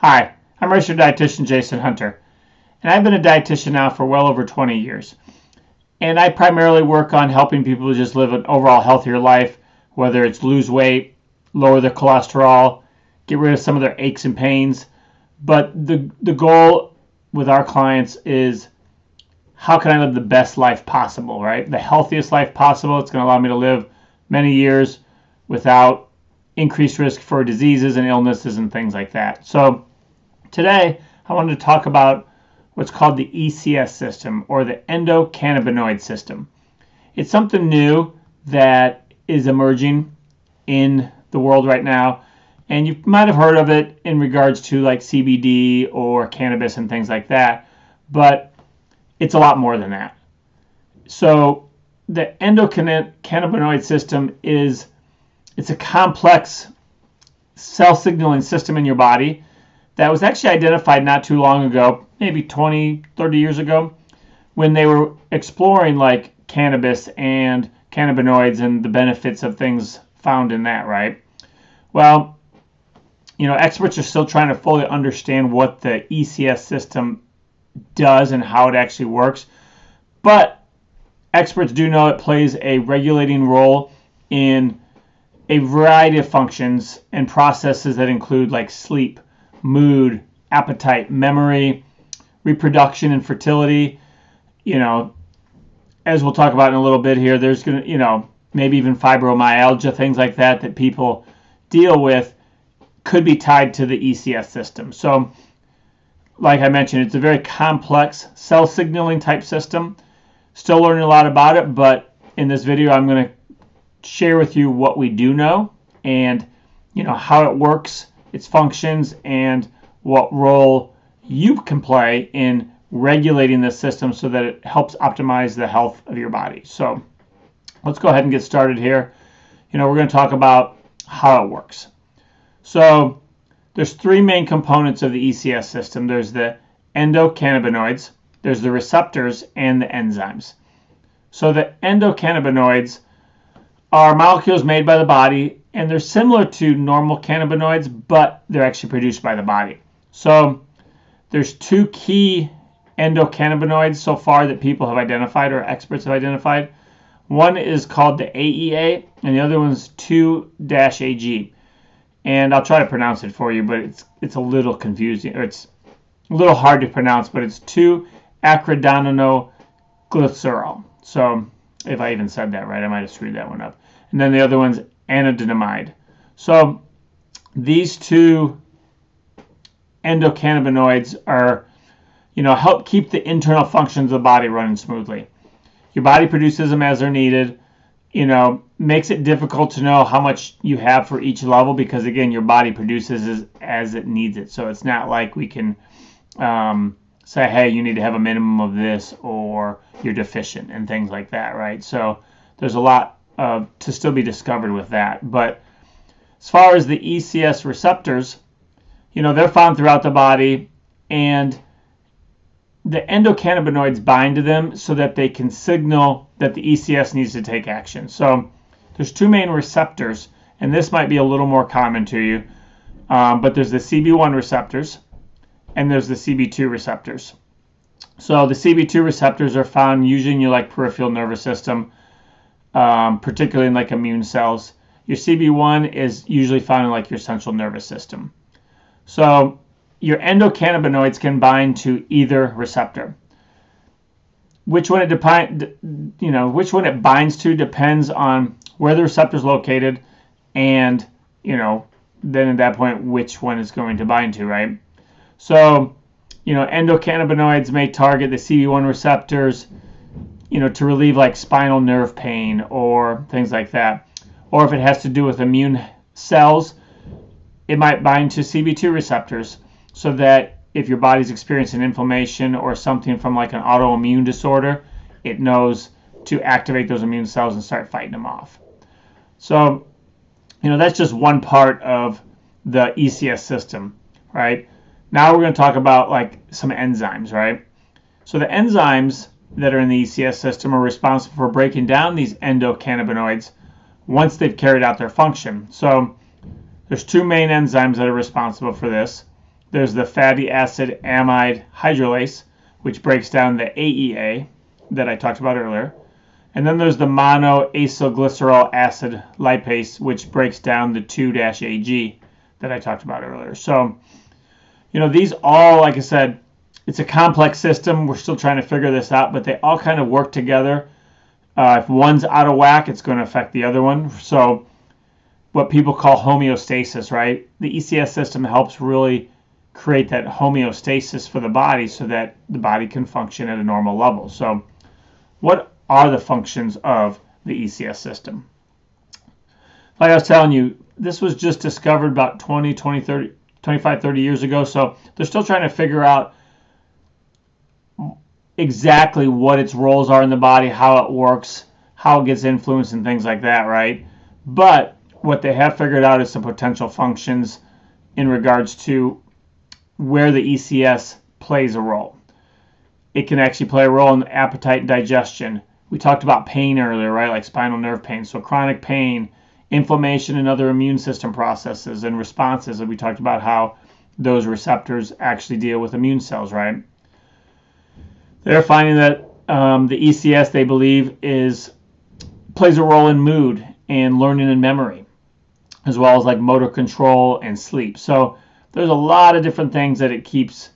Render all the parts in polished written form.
Hi, I'm registered dietitian Jason Hunter, and I've been a dietitian now for well over 20 years. And I primarily work on helping people just live an overall healthier life, whether it's lose weight, lower their cholesterol, get rid of some of their aches and pains. But the goal with our clients is, how can I live the best life possible, right? The healthiest life possible. It's going to allow me to live many years without increased risk for diseases and illnesses and things like that. So today, I wanted to talk about what's called the ECS system, or the Endocannabinoid System. It's something new that is emerging in the world right now, and you might have heard of it in regards to like CBD or cannabis and things like that, but it's a lot more than that. So the endocannabinoid system it's a complex cell signaling system in your body that was actually identified not too long ago, maybe 20, 30 years ago, when they were exploring like cannabis and cannabinoids and the benefits of things found in that, right? Well, experts are still trying to fully understand what the ECS system does and how it actually works, but experts do know it plays a regulating role in a variety of functions and processes that include like sleep, mood, appetite, memory, reproduction, and fertility. As we'll talk about in a little bit here, there's going to, maybe even fibromyalgia, things like that people deal with could be tied to the ECS system. So, like I mentioned, it's a very complex cell signaling type system. Still learning a lot about it, but in this video, I'm going to share with you what we do know and, how it works, its functions, and what role you can play in regulating this system so that it helps optimize the health of your body. So let's go ahead and get started here. We're going to talk about how it works. So there's three main components of the ECS system. There's the endocannabinoids, there's the receptors, and the enzymes. So the endocannabinoids are molecules made by the body, and they're similar to normal cannabinoids, but they're actually produced by the body. So there's two key endocannabinoids so far that people have identified, or experts have identified. One is called the AEA, and the other one's 2-AG. And I'll try to pronounce it for you, but it's a little confusing, or it's a little hard to pronounce, but it's 2-acridonoglycerol. So if I even said that right, I might have screwed that one up. And then the other one's anandamide. So these two endocannabinoids are, help keep the internal functions of the body running smoothly. Your body produces them as they're needed. Makes it difficult to know how much you have for each level because, again, your body produces as it needs it. So it's not like we can say, hey, you need to have a minimum of this or you're deficient and things like that, right? So there's a lot to still be discovered with that. But as far as the ECS receptors, they're found throughout the body, and the endocannabinoids bind to them so that they can signal that the ECS needs to take action. So there's two main receptors, and this might be a little more common to you, but there's the CB1 receptors and there's the CB2 receptors. So the CB2 receptors are found usually in your peripheral nervous system, particularly in immune cells. Your CB1 is usually found in your central nervous system. So your endocannabinoids can bind to either receptor. Which one it binds to depends on where the receptor is located, and then at that point which one is going to bind to, right? So endocannabinoids may target the CB1 receptors, to relieve spinal nerve pain or things like that. Or if it has to do with immune cells, it might bind to CB2 receptors, so that if your body's experiencing inflammation or something from an autoimmune disorder, it knows to activate those immune cells and start fighting them off. So, that's just one part of the ECS system, right? Now we're going to talk about some enzymes, right? So the enzymes that are in the ECS system are responsible for breaking down these endocannabinoids once they've carried out their function. So there's two main enzymes that are responsible for this. There's the fatty acid amide hydrolase, which breaks down the AEA that I talked about earlier. And then there's the monoacylglycerol acid lipase, which breaks down the 2-AG that I talked about earlier. So, these all, like I said, it's a complex system. We're still trying to figure this out, but they all kind of work together. If one's out of whack, it's going to affect the other one. So what people call homeostasis, right? The ECS system helps really create that homeostasis for the body so that the body can function at a normal level. So what are the functions of the ECS system? Like I was telling you, this was just discovered about 25, 30 years ago. So they're still trying to figure out exactly what its roles are in the body, how it works, how it gets influenced, and things like that, right? But what they have figured out is some potential functions in regards to where the ECS plays a role. It can actually play a role in appetite and digestion. We talked about pain earlier, right? Like spinal nerve pain. So chronic pain, inflammation, and other immune system processes and responses. And we talked about how those receptors actually deal with immune cells, right? They're finding that the ECS, they believe, plays a role in mood and learning and memory, as well as like motor control and sleep. So there's a lot of different things that it keeps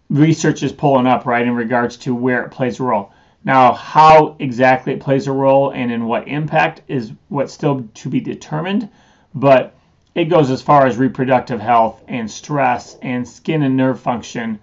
research is pulling up, right, in regards to where it plays a role. Now, how exactly it plays a role and in what impact is what's still to be determined, but it goes as far as reproductive health and stress and skin and nerve function,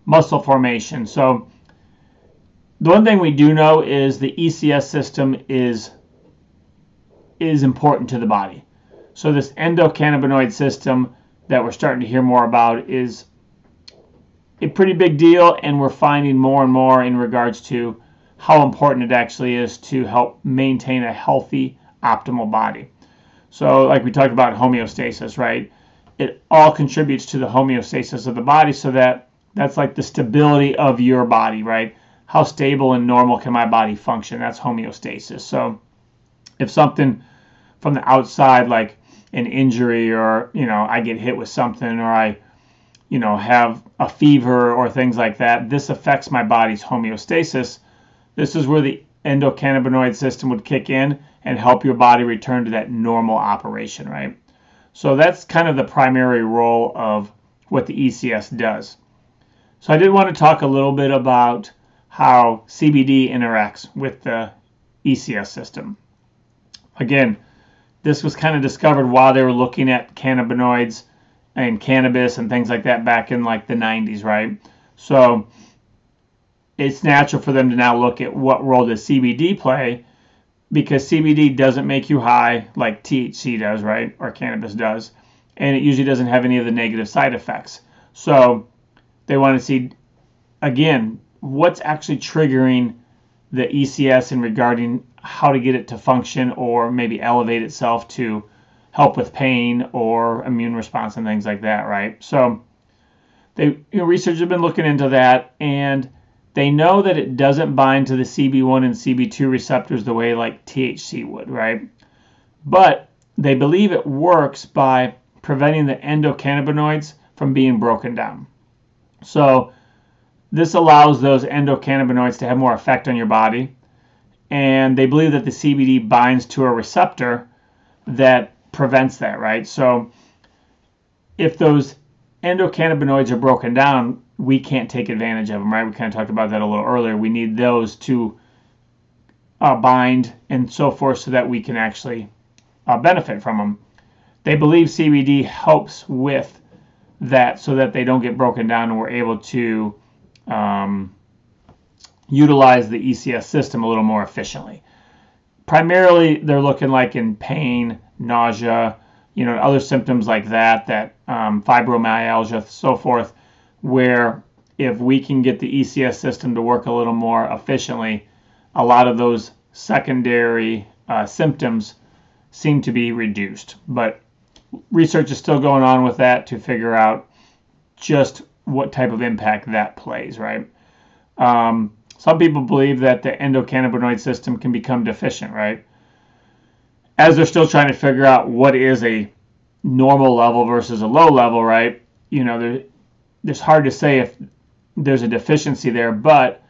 muscle formation. So the one thing we do know is the ECS system is important to the body. So this endocannabinoid system that we're starting to hear more about is a pretty big deal, and we're finding more and more in regards to how important it actually is to help maintain a healthy, optimal body. So like we talked about homeostasis, right? It all contributes to the homeostasis of the body, so that's like the stability of your body, right? How stable and normal can my body function? That's homeostasis. So if something from the outside, like an injury, or I get hit with something, or I have a fever or things like that, this affects my body's homeostasis. This is where the endocannabinoid system would kick in and help your body return to that normal operation, right? So that's kind of the primary role of what the ECS does. So I did want to talk a little bit about how CBD interacts with the ECS system. Again, this was kind of discovered while they were looking at cannabinoids and cannabis and things like that back in like the 90s, right? So it's natural for them to now look at what role does CBD play, because CBD doesn't make you high like THC does, right? Or cannabis does. And it usually doesn't have any of the negative side effects. So they want to see, again, what's actually triggering the ECS in regarding how to get it to function or maybe elevate itself to help with pain or immune response and things like that, right? So researchers have been looking into that, and they know that it doesn't bind to the CB1 and CB2 receptors the way like THC would, right? But they believe it works by preventing the endocannabinoids from being broken down. So this allows those endocannabinoids to have more effect on your body, and they believe that the CBD binds to a receptor that prevents that, right? So if those endocannabinoids are broken down, we can't take advantage of them, right? We kind of talked about that a little earlier. We need those to bind and so forth so that we can actually benefit from them. They believe CBD helps with that so that they don't get broken down and we're able to utilize the ECS system a little more efficiently. Primarily, they're looking like in pain, nausea, other symptoms like that fibromyalgia, so forth, where if we can get the ECS system to work a little more efficiently, a lot of those secondary symptoms seem to be reduced. But research is still going on with that to figure out just what type of impact that plays, right? Some people believe that the endocannabinoid system can become deficient, right? As they're still trying to figure out what is a normal level versus a low level, right? it's hard to say if there's a deficiency there, but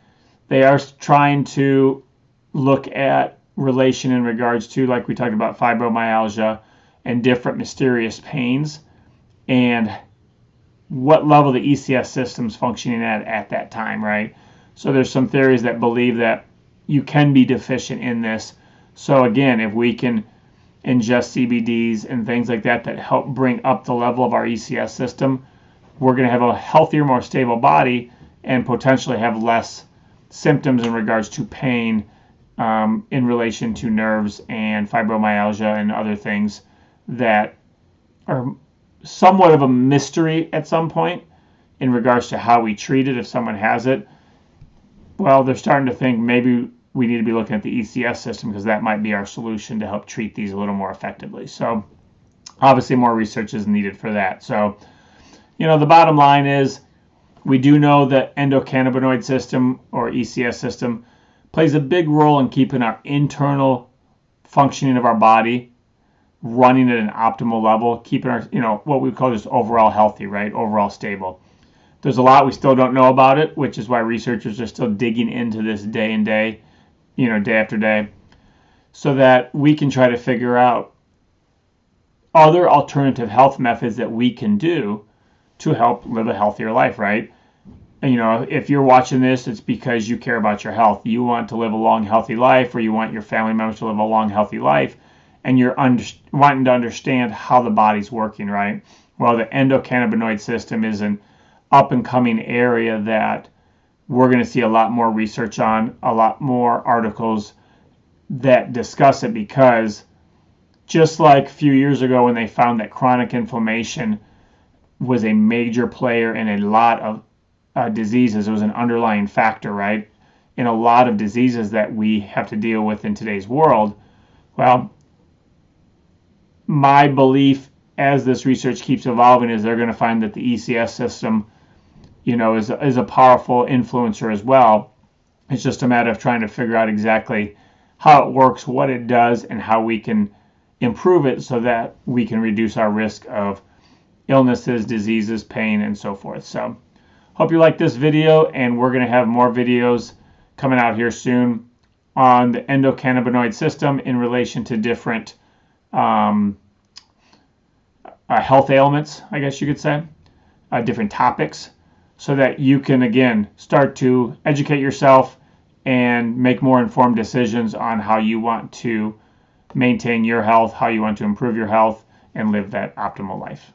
they are trying to look at relation in regards to, like we talked about, fibromyalgia and different mysterious pains, and what level the ECS system's functioning at that time, right? So there's some theories that believe that you can be deficient in this. So again, if we can ingest CBDs and things like that that help bring up the level of our ECS system, we're going to have a healthier, more stable body and potentially have less symptoms in regards to pain in relation to nerves and fibromyalgia and other things that are somewhat of a mystery at some point in regards to how we treat it if someone has it. Well, they're starting to think maybe we need to be looking at the ECS system because that might be our solution to help treat these a little more effectively. So obviously more research is needed for that. So, the bottom line is we do know that endocannabinoid system or ECS system plays a big role in keeping our internal functioning of our body running at an optimal level, keeping our, what we call just overall healthy, right? Overall stable. There's a lot we still don't know about it, which is why researchers are still digging into this day after day, so that we can try to figure out other alternative health methods that we can do to help live a healthier life, right? And, if you're watching this, it's because you care about your health. You want to live a long, healthy life, or you want your family members to live a long, healthy life, and you're wanting to understand how the body's working, right? Well, the endocannabinoid system is an up-and-coming area that we're going to see a lot more research on, a lot more articles that discuss it, because just like a few years ago when they found that chronic inflammation was a major player in a lot of diseases, it was an underlying factor, right? In a lot of diseases that we have to deal with in today's world. Well, my belief as this research keeps evolving is they're going to find that the ECS system, is a powerful influencer as well. It's just a matter of trying to figure out exactly how it works, what it does, and how we can improve it so that we can reduce our risk of illnesses, diseases, pain, and so forth. So hope you like this video, and we're going to have more videos coming out here soon on the endocannabinoid system in relation to different health ailments, I guess you could say, different topics, so that you can, again, start to educate yourself and make more informed decisions on how you want to maintain your health, how you want to improve your health, and live that optimal life.